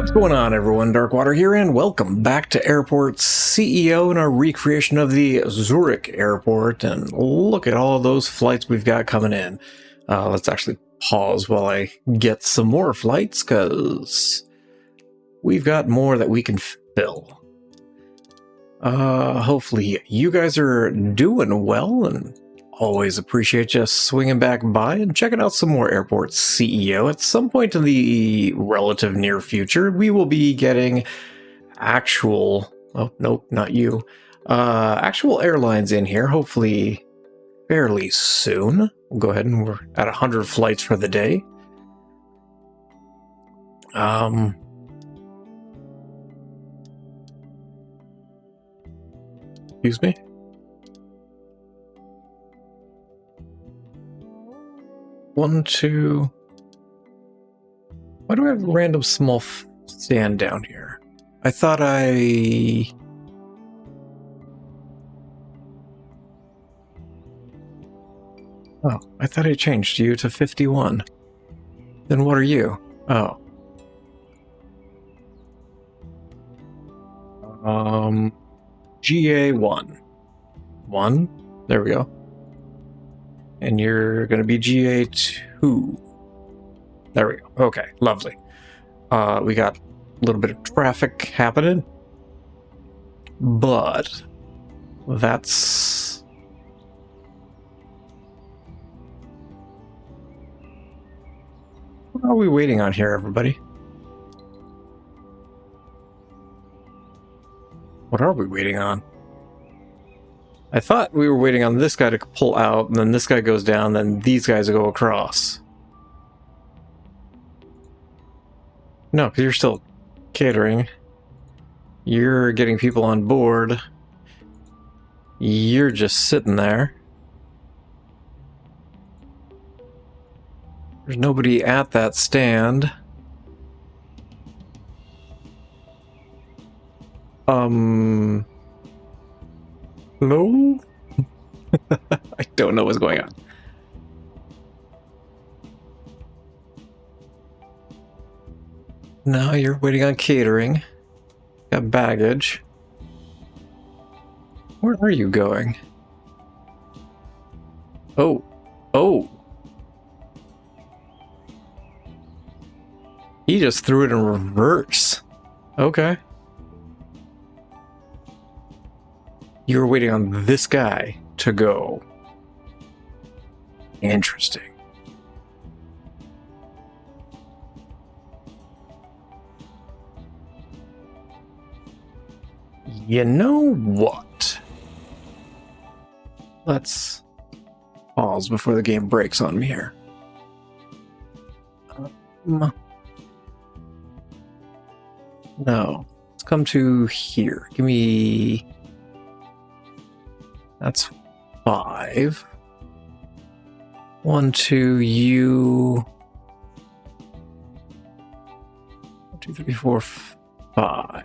What's going on, everyone? Darkwater here, and welcome back to Airport CEO and our recreation of the Zurich Airport. And look at all those flights we've got coming in. Let's actually pause while I get some more flights, because we've got more that we can fill. Hopefully you guys are doing well, and always appreciate you swinging back by and checking out some more Airport CEO. At some point in the relative near future, we will be getting actual, oh, nope, not you, actual airlines in here, hopefully fairly soon. We'll go ahead and we're at 100 flights for the day. Excuse me? One, two. Why do I have a random small stand down here? I thought I... Oh, I thought I changed you to 51. Then what are you? Oh. GA1. 1? There we go. And you're going to be GA2. There we go. Okay, lovely. We got a little bit of traffic happening. But that's... What are we waiting on here, everybody? What are we waiting on? I thought we were waiting on this guy to pull out, and then this guy goes down, then these guys go across. No, because you're still catering. You're getting people on board. You're just sitting there. There's nobody at that stand. Hello? I don't know what's going on. No, you're waiting on catering. Got baggage. Where are you going? Oh. Oh. He just threw it in reverse. Okay. You were waiting on this guy to go. Interesting. You know what? Let's pause before the game breaks on me here. No. Let's come to here. Give me... That's 5. 1, 2, you. 1, 2, 3, 4, 5.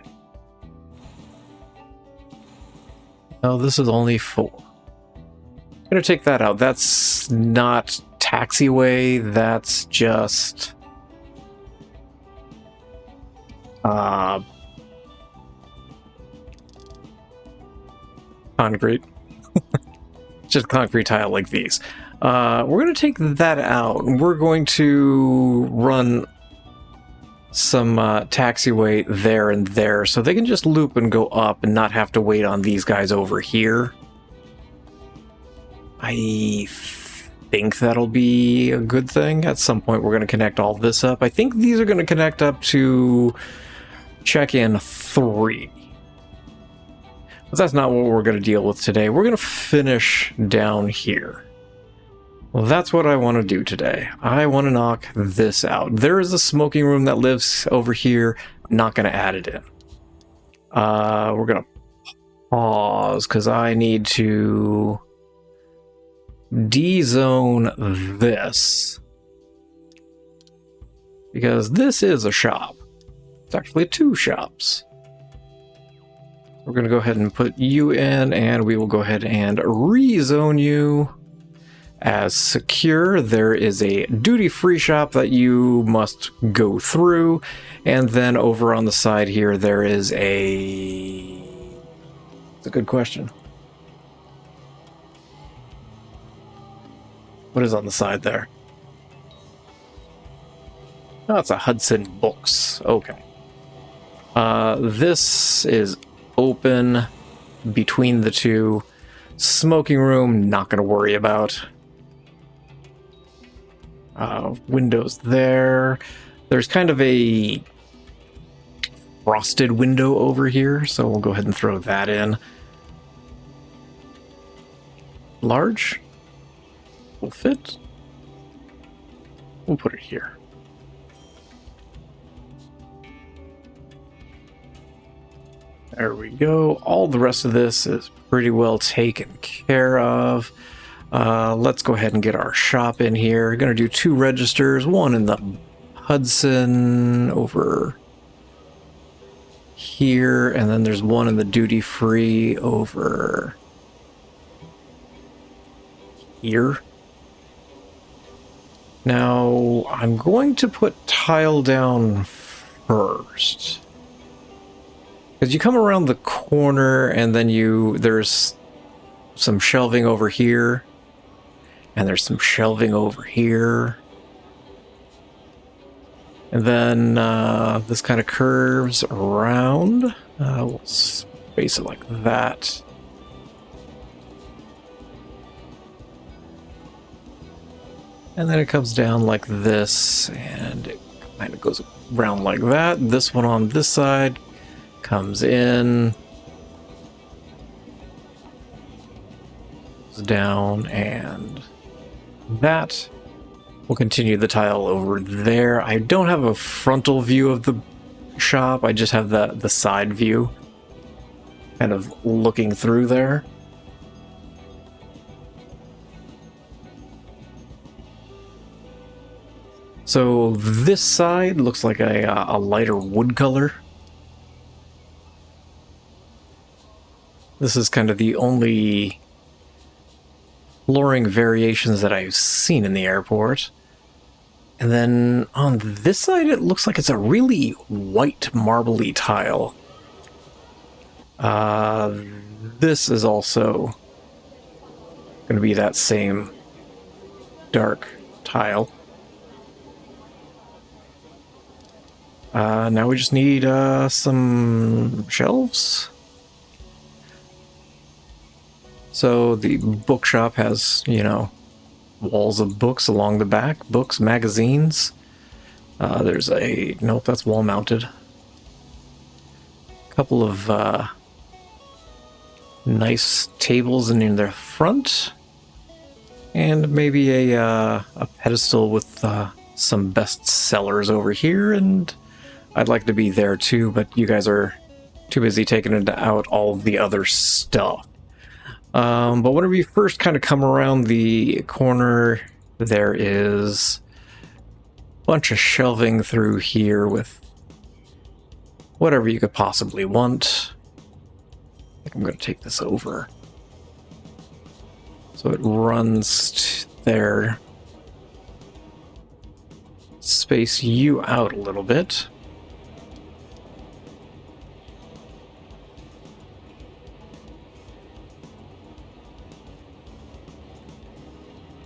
No, this is only 4. I'm gonna take that out. That's not taxiway, that's just concrete. Just concrete tile like these. We're going to take that out. We're going to run some taxiway there and there, so they can just loop and go up and not have to wait on these guys over here. I think that'll be a good thing. At some point, we're going to connect all this up. I think these are going to connect up to check-in 3. But that's not what we're going to deal with today. We're going to finish down here. Well, that's what I want to do today. I want to knock this out. There is a smoking room that lives over here. I'm not going to add it in. We're going to pause because I need to de-zone this. Because this is a shop. It's actually 2 shops. We're going to go ahead and put you in, and we will go ahead and rezone you as secure. There is a duty-free shop that you must go through, and then over on the side here there is a... It's a good question. What is on the side there? Oh, it's a Hudson Books. Okay. This is open between the two. Smoking room, not going to worry about. Windows there. There's kind of a frosted window over here, so we'll go ahead and throw that in. Large? Will fit. We'll put it here. There we go. All the rest of this is pretty well taken care of. Let's go ahead and get our shop in here. We're going to do 2 registers, one in the Hudson over here, and then there's one in the duty-free over here. Now, I'm going to put tile down first. Because you come around the corner and then there's some shelving over here. And there's some shelving over here. And then this kind of curves around. We'll space it like that. And then it comes down like this, and it kind of goes around like that. This one on this side comes in, down, and that will continue the tile over there. I don't have a frontal view of the shop. I just have the side view, kind of looking through there. So this side looks like a lighter wood color. This is kind of the only flooring variations that I've seen in the airport. And then on this side, it looks like it's a really white marbly tile. This is also going to be that same dark tile. Now we just need some shelves. So the bookshop has, you know, walls of books along the back, books, magazines. There's a, nope, that's wall mounted. A couple of nice tables in their front, and maybe a pedestal with some best sellers over here. And I'd like to be there too, but you guys are too busy taking out all the other stuff. But whenever you first kind of come around the corner, there is a bunch of shelving through here with whatever you could possibly want. I think I'm going to take this over. So it runs there. Space you out a little bit.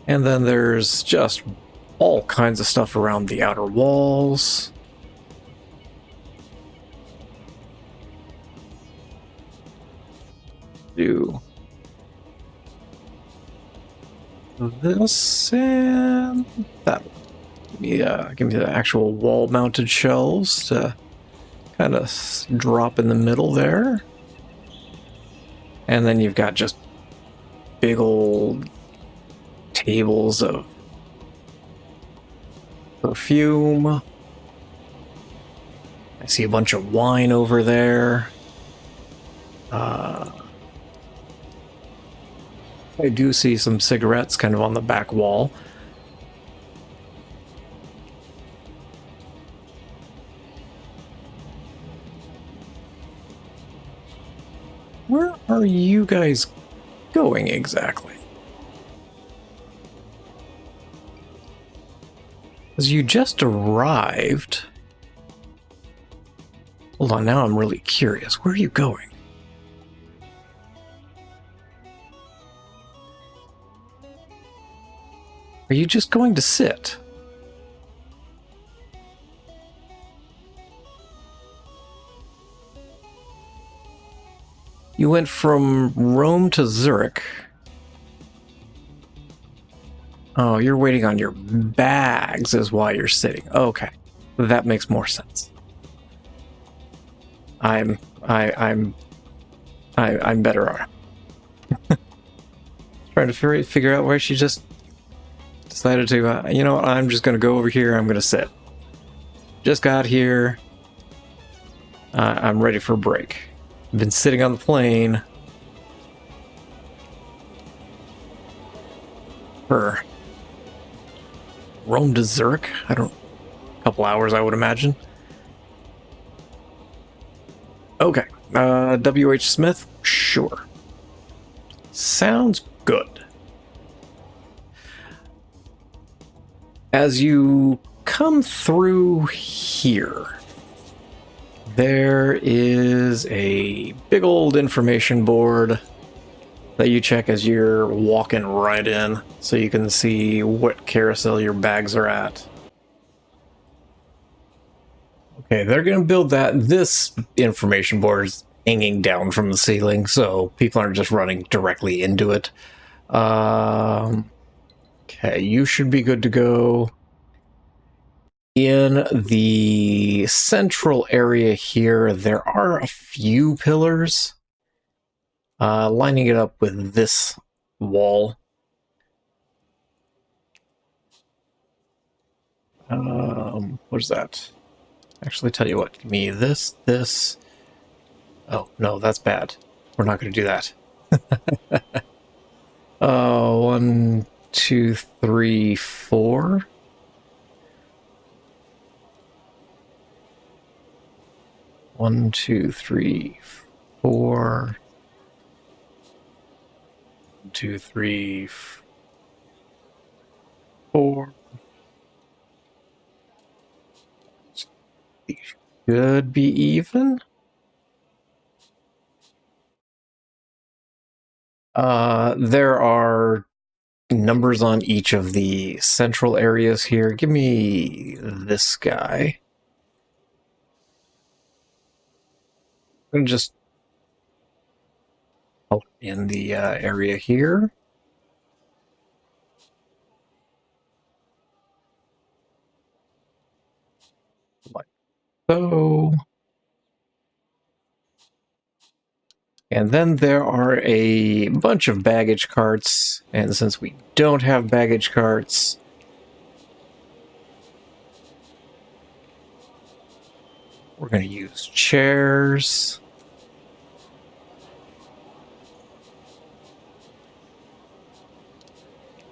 And then there's just all kinds of stuff around the outer walls. Do this and that. Give me the actual wall-mounted shelves to kind of drop in the middle there. And then you've got just big old tables of perfume. I see a bunch of wine over there. I do see some cigarettes kind of on the back wall. Where are you guys going exactly? Because you just arrived. Hold on, now I'm really curious. Where are you going? Are you just going to sit? You went from Rome to Zurich. Oh, you're waiting on your bags is why you're sitting. Okay. That makes more sense. I'm better. Trying to figure out why she just decided to, you know what, I'm just going to go over here, I'm going to sit. Just got here. I'm ready for a break. Been sitting on the plane for Rome to Zurich. I don't, a couple hours, I would imagine. Okay. W.H. Smith? Sure. Sounds good. As you come through here, there is a big old information board that you check as you're walking right in, so you can see what carousel your bags are at. Okay, they're going to build that. This information board is hanging down from the ceiling, so people aren't just running directly into it. Okay, you should be good to go. In the central area here, there are a few pillars lining it up with this wall. What is that? Actually, tell you what, give me this. Oh, no, that's bad. We're not going to do that. 1, 2, 3, 4. One, 2, 3, 4. 1, 2, 3, 4. Should be even. There are numbers on each of the central areas here. Give me this guy. I'm gonna just in the area here. Like so. And then there are a bunch of baggage carts, and since we don't have baggage carts, we're going to use chairs.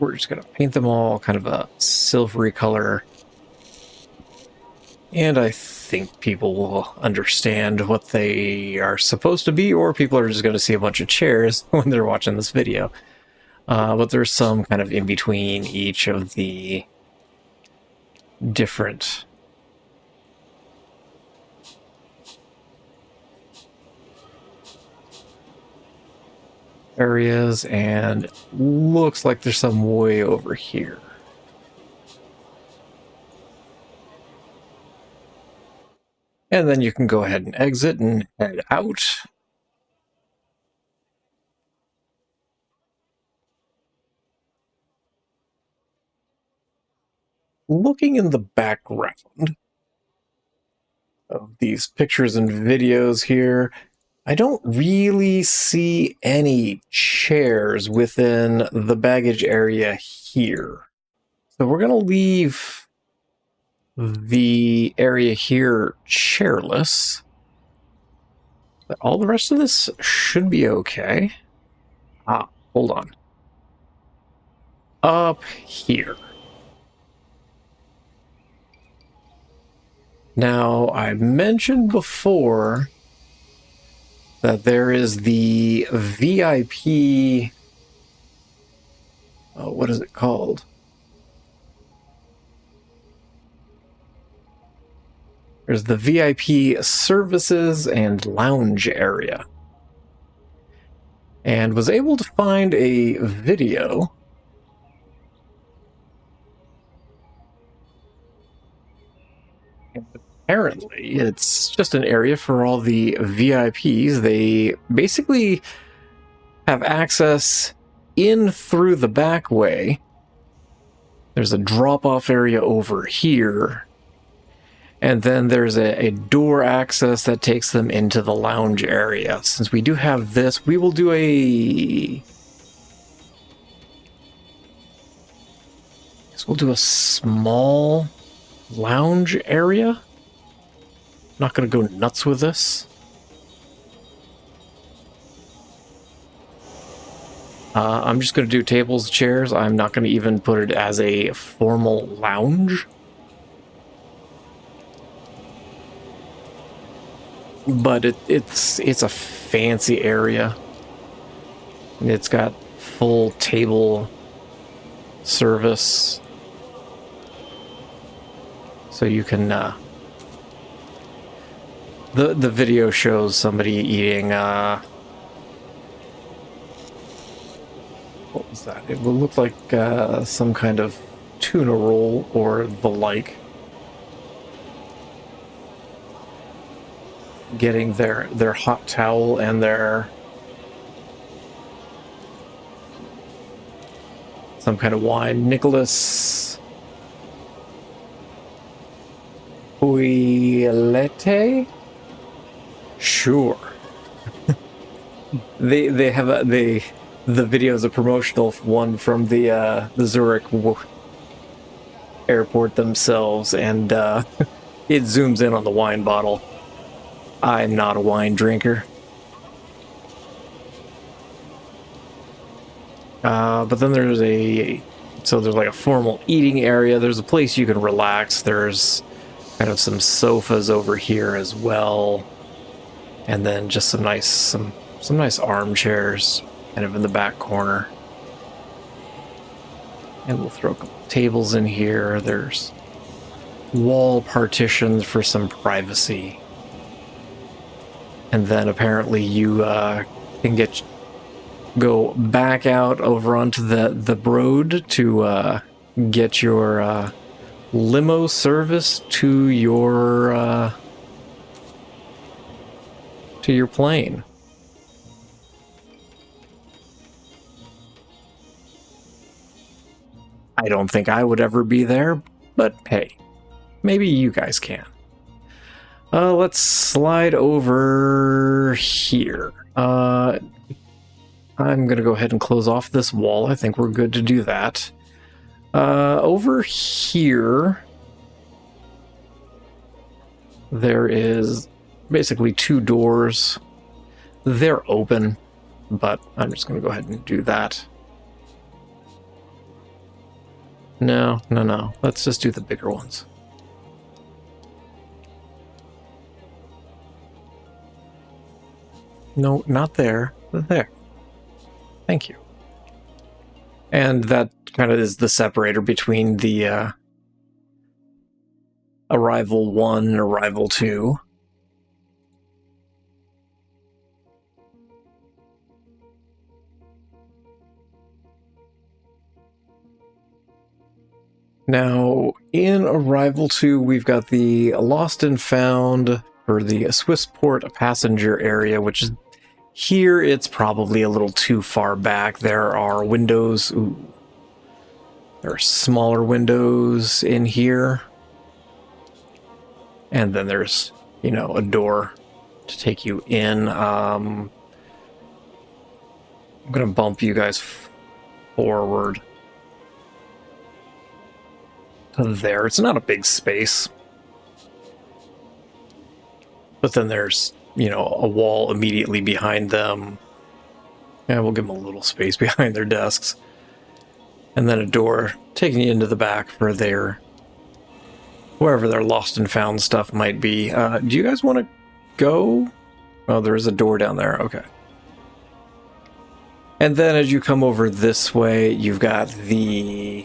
We're just going to paint them all kind of a silvery color. And I think people will understand what they are supposed to be, or people are just going to see a bunch of chairs when they're watching this video. But there's some kind of in between each of the different areas, and it looks like there's some way over here. And then you can go ahead and exit and head out. Looking in the background of these pictures and videos here, I don't really see any chairs within the baggage area here. So we're going to leave the area here chairless. But all the rest of this should be okay. Ah, hold on. Up here. Now, I mentioned before that there is the VIP... Oh, what is it called? There's the VIP services and lounge area. And was able to find a video. And apparently, it's just an area for all the VIPs. They basically have access in through the back way. There's a drop-off area over here. And then there's a door access that takes them into the lounge area. Since we do have this, we will do a... we'll do a small lounge area. Not going to go nuts with this. I'm just going to do tables, chairs. I'm not going to even put it as a formal lounge. But it's a fancy area. It's got full table service. So you can... The video shows somebody eating... what was that? It will look like some kind of tuna roll or the like. Getting their hot towel and their some kind of wine. Nicholas Puilete? Sure. they have the video is a promotional one from the Zurich airport themselves, and it zooms in on the wine bottle. I'm not a wine drinker. But then there's there's like a formal eating area. There's a place you can relax. There's kind of some sofas over here as well. And then just some nice armchairs kind of in the back corner. And we'll throw a couple tables in here. There's wall partitions for some privacy. And then apparently you can go back out over onto the road to get your limo service to your plane. I don't think I would ever be there, but hey, maybe you guys can. Let's slide over here. I'm going to go ahead and close off this wall. I think we're good to do that. Over here, there is basically two doors. They're open, but I'm just going to go ahead and do that. No. Let's just do the bigger ones. No, not there. There. Thank you. And that kind of is the separator between the Arrival 1 and Arrival 2. Now, in Arrival 2, we've got the Lost and Found for the Swissport passenger area, which is here. It's probably a little too far back. There are windows. Ooh. There are smaller windows in here. And then there's, a door to take you in. I'm going to bump you guys forward to there. It's not a big space. But then there's, a wall immediately behind them. Yeah, we'll give them a little space behind their desks. And then a door taking you into the back for wherever their lost and found stuff might be. Do you guys want to go? Oh, there is a door down there. Okay. And then as you come over this way, you've got the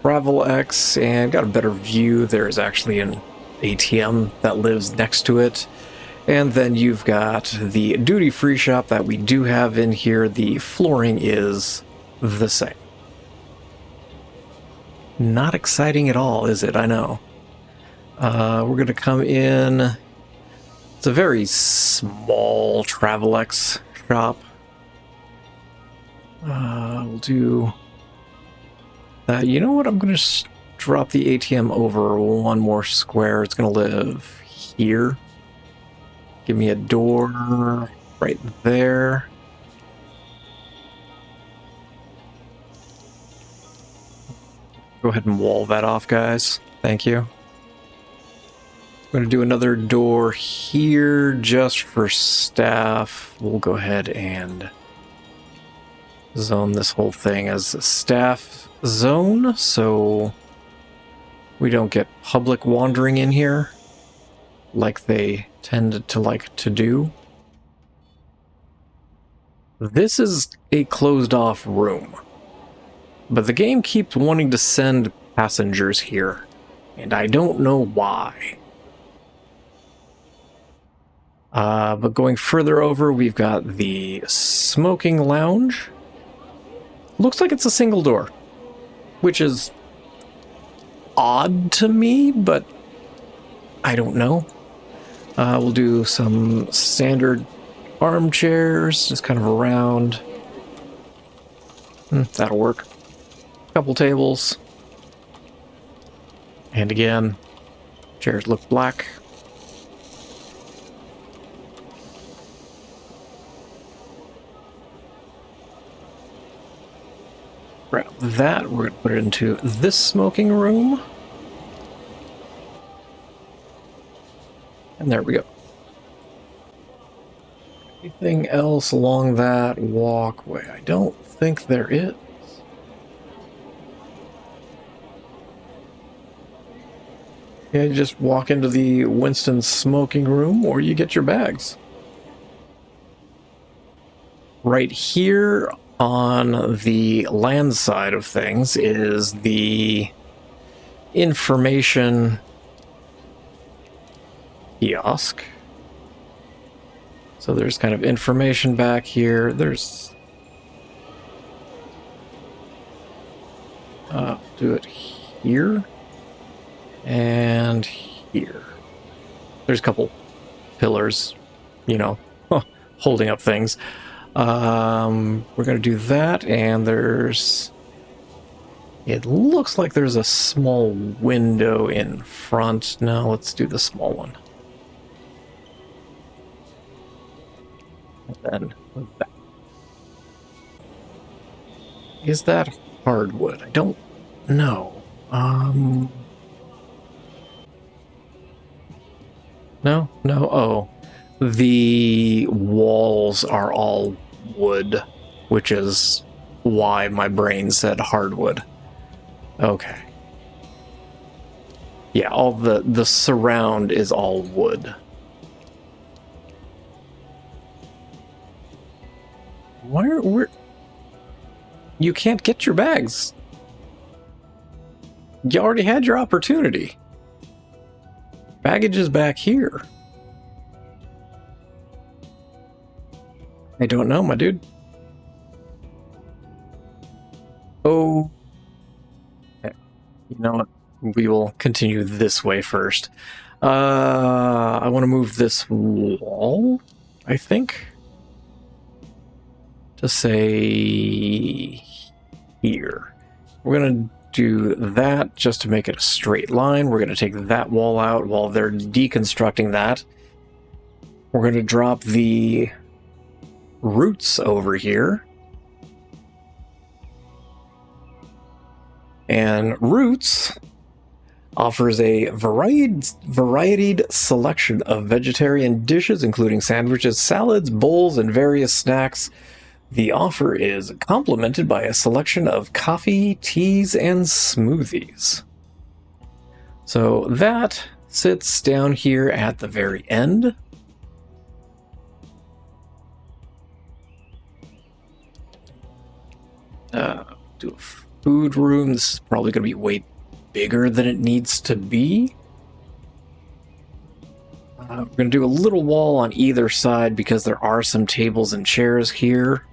TravelX, and got a better view. There is actually an ATM that lives next to it. And then you've got the duty-free shop that we do have in here. The flooring is the same. Not exciting at all, is it? I know. We're going to come in. It's a very small Travelex shop. We'll do that. You know what? I'm going to drop the ATM over one more square. It's going to live here. Give me a door right there. Go ahead and wall that off, guys. Thank you. I'm going to do another door here just for staff. We'll go ahead and zone this whole thing as a staff zone so we don't get public wandering in here like they tend to like to do. This is a closed off room, but the game keeps wanting to send passengers here, and I don't know why. But going further over, we've got the smoking lounge. Looks like it's a single door, which is odd to me, but I don't know. We'll do some standard armchairs, just kind of around. That'll work. Couple tables. And again, chairs look black. Grab that, we're going to put it into this smoking room. And there we go. Anything else along that walkway? I don't think there is. Yeah, you just walk into the Winston smoking room, or you get your bags. Right here on the land side of things is the information kiosk. So there's kind of information back here. There's do it here and here. There's a couple pillars, you know, holding up things. We're going to do that, and there's... It looks like there's a small window in front. No, let's do the small one. And then that. Is that hardwood? I don't know. No? Oh. The walls are all wood, which is why my brain said hardwood. Okay. Yeah, all the surround is all wood. Where you can't get your bags. You already had your opportunity. Baggage is back here. I don't know, my dude. Oh. Okay. You know what? We will continue this way first. I want to move this wall, I think. To say here. We're going to do that just to make it a straight line. We're going to take that wall out while they're deconstructing that. We're going to drop the roots over here. And Roots offers a varied selection of vegetarian dishes, including sandwiches, salads, bowls, and various snacks. The offer is complemented by a selection of coffee, teas, and smoothies. So that sits down here at the very end. Do a food room. This is probably going to be way bigger than it needs to be. We're going to do a little wall on either side because there are some tables and chairs here.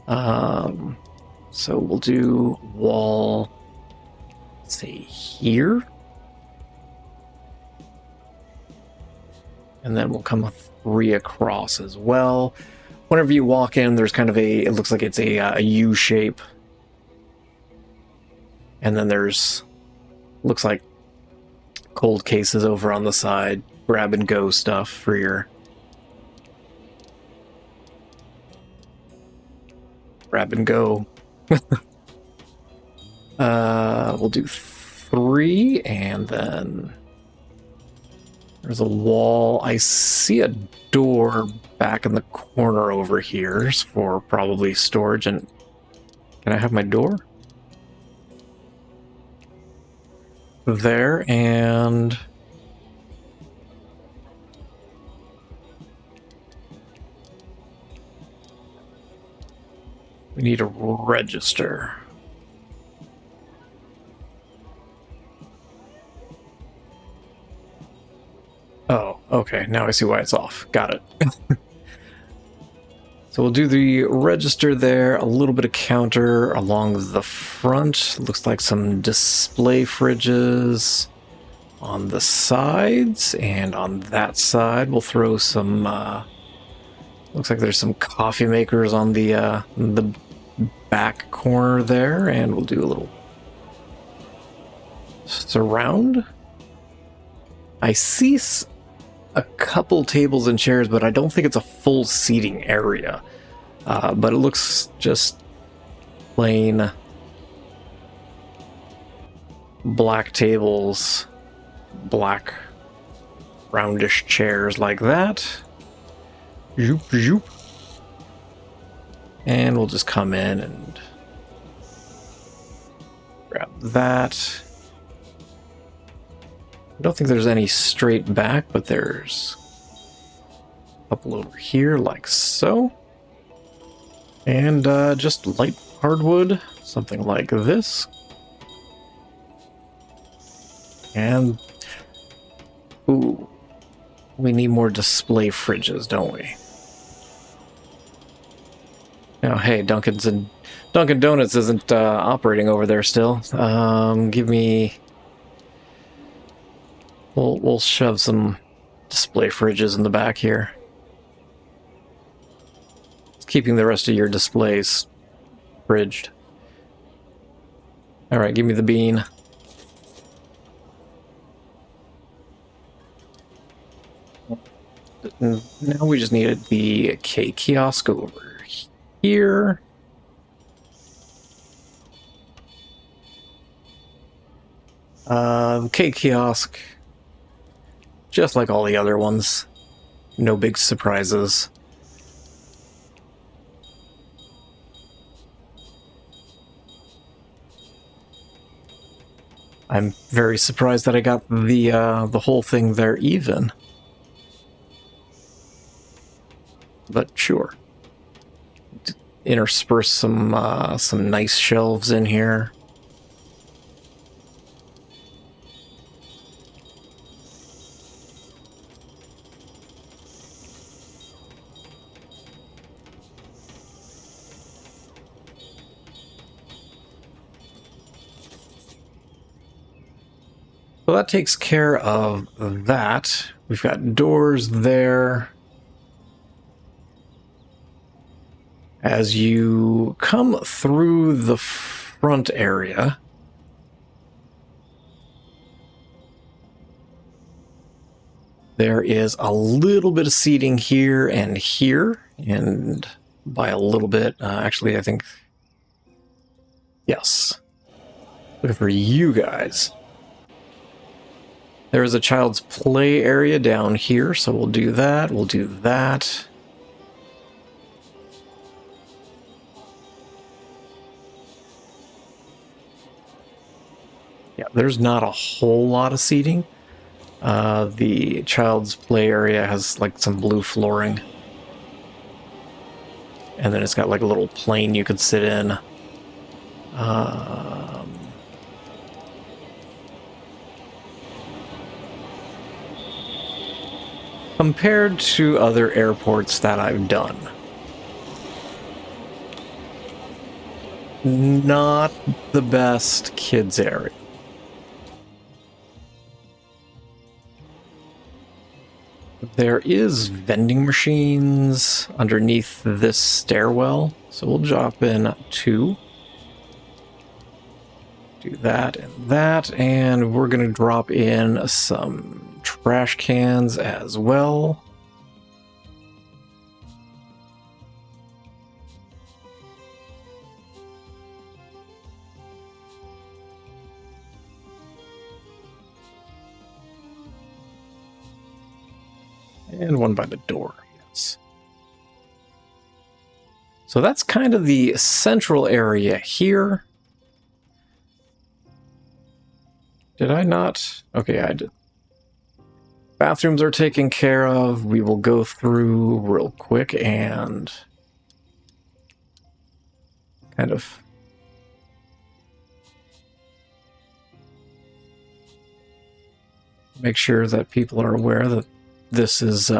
So we'll do wall, say, here. And then we'll come 3 across as well. Whenever you walk in, there's kind of it looks like it's a U shape. And then there's, looks like cold cases over on the side, grab and go stuff for your grab and go. We'll do 3, and then there's a wall. I see a door back in the corner over here for probably storage. And can I have my door? There, and we need a register. Oh, okay. Now I see why it's off. Got it. So we'll do the register there, a little bit of counter along the front. Looks like some display fridges on the sides, and on that side we'll throw some, looks like there's some coffee makers on the back corner there, and we'll do a little surround. I see a couple tables and chairs, but I don't think it's a full seating area. But it looks just plain black tables, black roundish chairs like that. Zoop, zoop. And we'll just come in and grab that. I don't think there's any straight back, but there's a couple over here like so. And just light hardwood, something like this. And, ooh, we need more display fridges, don't we? Now, hey, Dunkin' Donuts isn't operating over there still. Give me... We'll shove some display fridges in the back here. It's keeping the rest of your displays fridged. Alright, give me the bean. Now we just needed the K kiosk over here. K kiosk, just like all the other ones, no big surprises. I'm very surprised that I got the whole thing there even. But sure. Intersperse some nice shelves in here. So that takes care of that. We've got doors there. As you come through the front area, there is a little bit of seating here, and by a little bit, actually, I think, yes. Looking for you guys. There is a child's play area down here, so we'll do that. We'll do that. Yeah, there's not a whole lot of seating. The child's play area has like some blue flooring. And then it's got like a little plane you could sit in. compared to other airports that I've done, not the best kids area. There is vending machines underneath this stairwell, so we'll drop in 2. Do that and that, and we're going to drop in some trash cans as well. And one by the door, yes. So that's kind of the central area here. Did I not? Okay, I did. Bathrooms are taken care of. We will go through real quick and kind of make sure that people are aware that this is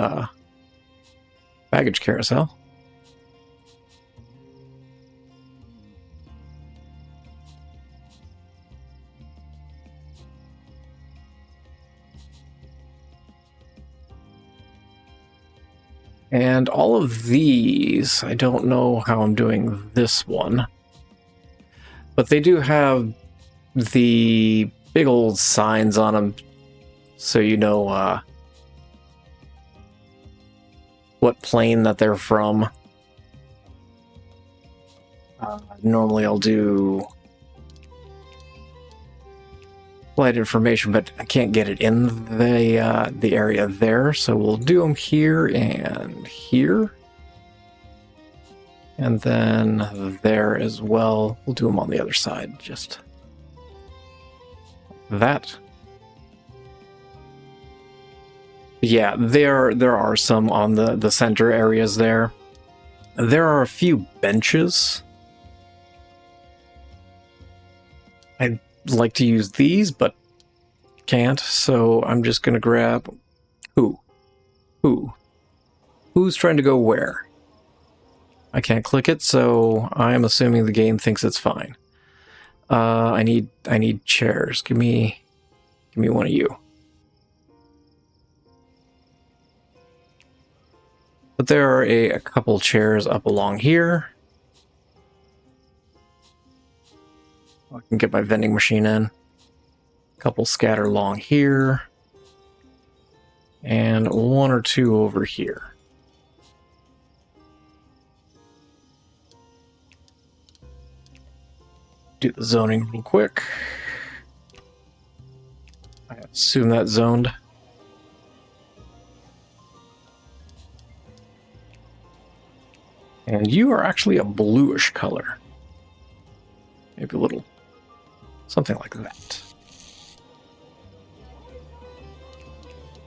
baggage carousel. And all of these, I don't know how I'm doing this one, but they do have the big old signs on them, so you know what plane that they're from. Normally I'll do flight information, but I can't get it in the area there, so we'll do them here and here. And then there as well. We'll do them on the other side, just that. Yeah, there are some on the center areas there. There are a few benches. I'd like to use these, but can't, so I'm just gonna grab... Who's trying to go where? I can't click it, so I'm assuming the game thinks it's fine. I need chairs. Give me one of you. But there are a couple chairs up along here. I can get my vending machine in. A couple scatter along here. And 1 or 2 over here. Do the zoning real quick. I assume that's zoned. And you are actually a bluish color. Maybe a little, something like that.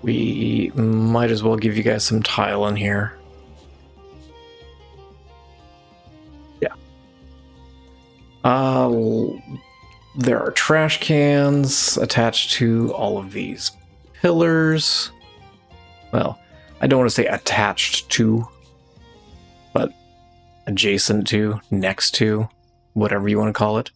We might as well give you guys some tile in here. Yeah. There are trash cans attached to all of these pillars. Well, I don't want to say attached to, but adjacent to, next to, whatever you want to call it.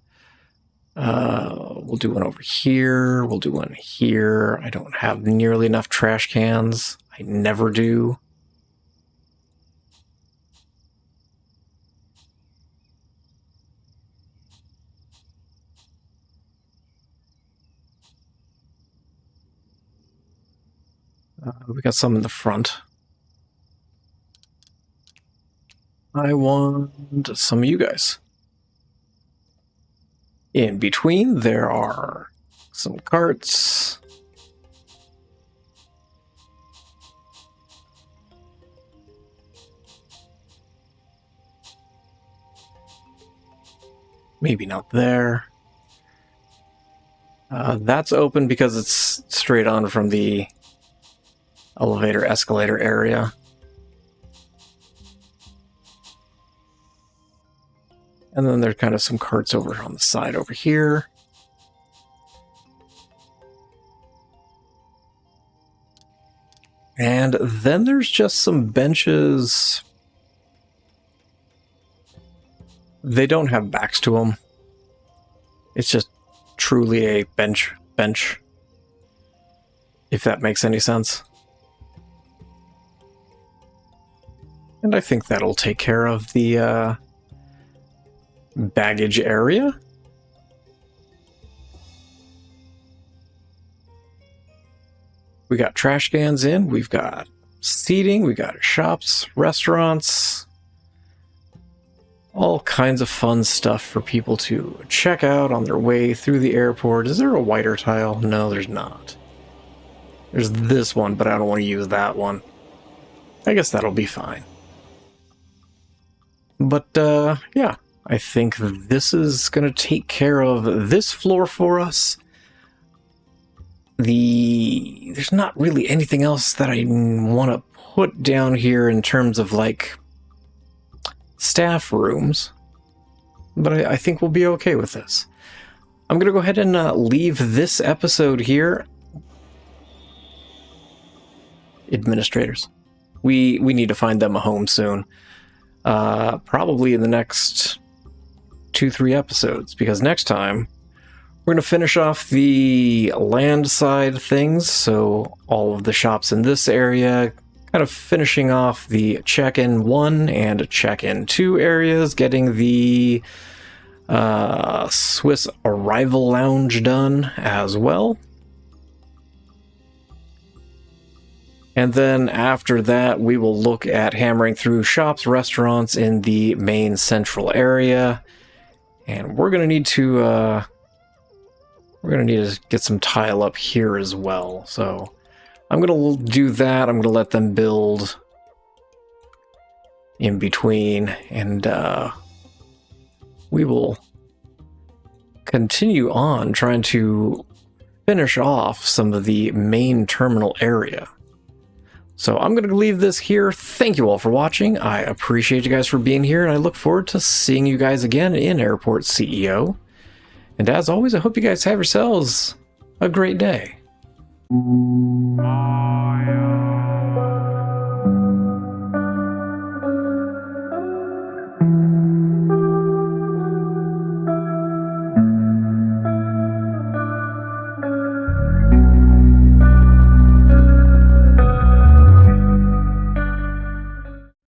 We'll do one over here. We'll do one here. I don't have nearly enough trash cans. I never do. We got some in the front. I want some of you guys. In between, there are some carts. Maybe not there. That's open because it's straight on from the elevator escalator area. And then there's kind of some carts over on the side over here. And then there's just some benches. They don't have backs to them. It's just truly a bench, if that makes any sense. And I think that'll take care of the baggage area. We got trash cans in, we've got seating, we got shops, restaurants, all kinds of fun stuff for people to check out on their way through the airport. Is there a whiter tile? No, there's not. There's this one, but I don't want to use that one. I guess that'll be fine. But, yeah, I think this is going to take care of this floor for us. There's not really anything else that I want to put down here in terms of, like, staff rooms. But I think we'll be okay with this. I'm going to go ahead and leave this episode here. Administrators. We need to find them a home soon. Probably in the next 2-3 episodes, because next time we're going to finish off the land side things, so all of the shops in this area, kind of finishing off the check-in 1 and check-in 2 areas, getting the Swiss Arrival Lounge done as well. And then after that, we will look at hammering through shops, restaurants in the main central area. And we're going to need to get some tile up here as well. So I'm going to do that. I'm going to let them build in between. And we will continue on trying to finish off some of the main terminal area. So I'm going to leave this here. Thank you all for watching. I appreciate you guys for being here, and I look forward to seeing you guys again in Airport CEO. And as always, I hope you guys have yourselves a great day.